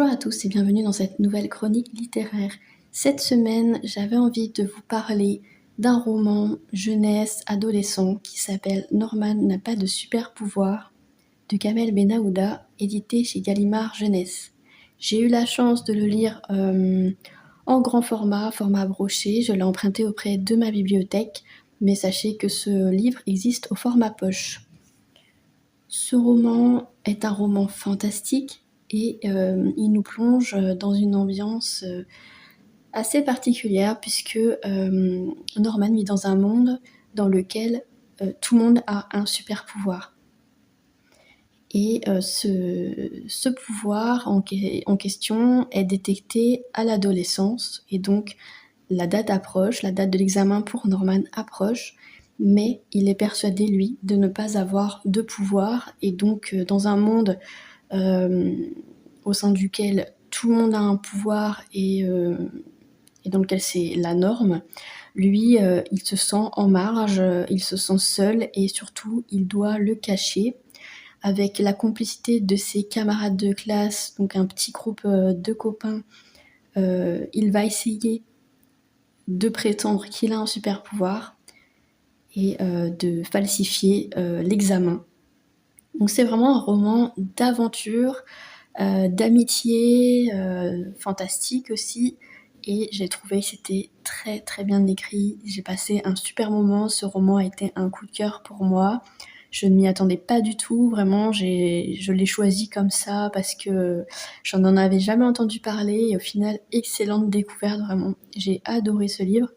Bonjour à tous et bienvenue dans cette nouvelle chronique littéraire. Cette semaine, j'avais envie de vous parler d'un roman jeunesse-adolescent qui s'appelle Norman n'a pas de super pouvoir de Kamel Benahouda, édité chez Gallimard Jeunesse. J'ai eu la chance de le lire en grand format broché. Je l'ai emprunté auprès de ma bibliothèque, mais sachez que ce livre existe au format poche. Ce roman est un roman fantastique et il nous plonge dans une ambiance assez particulière puisque Norman vit dans un monde dans lequel tout le monde a un super pouvoir. Et ce pouvoir en question est détecté à l'adolescence et donc la date de l'examen pour Norman approche, mais il est persuadé, lui, de ne pas avoir de pouvoir et donc dans un monde au sein duquel tout le monde a un pouvoir et dans lequel c'est la norme, lui, il se sent en marge, il se sent seul et surtout, il doit le cacher avec la complicité de ses camarades de classe, donc un petit groupe de copains. Il va essayer de prétendre qu'il a un super pouvoir et de falsifier l'examen. Donc c'est vraiment un roman d'aventure, d'amitié, fantastique aussi, et j'ai trouvé que c'était très très bien écrit. J'ai passé un super moment, ce roman a été un coup de cœur pour moi. Je ne m'y attendais pas du tout, vraiment, je l'ai choisi comme ça parce que j'en avais jamais entendu parler et au final, excellente découverte, vraiment. J'ai adoré ce livre.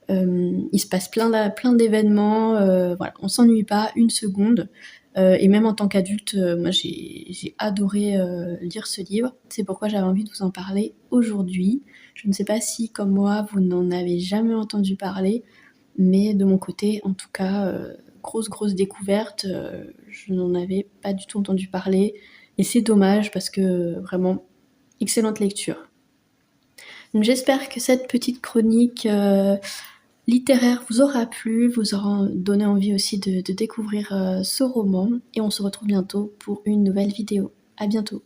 Il se passe plein d'événements, voilà, on s'ennuie pas une seconde. Et même en tant qu'adulte, moi j'ai adoré lire ce livre. C'est pourquoi j'avais envie de vous en parler aujourd'hui. Je ne sais pas si, comme moi, vous n'en avez jamais entendu parler, mais de mon côté, en tout cas, grosse découverte. Je n'en avais pas du tout entendu parler. Et c'est dommage parce que vraiment, excellente lecture. Donc j'espère que cette petite chronique littéraire vous aura plu, vous aura donné envie aussi de découvrir ce roman. Et on se retrouve bientôt pour une nouvelle vidéo. À bientôt.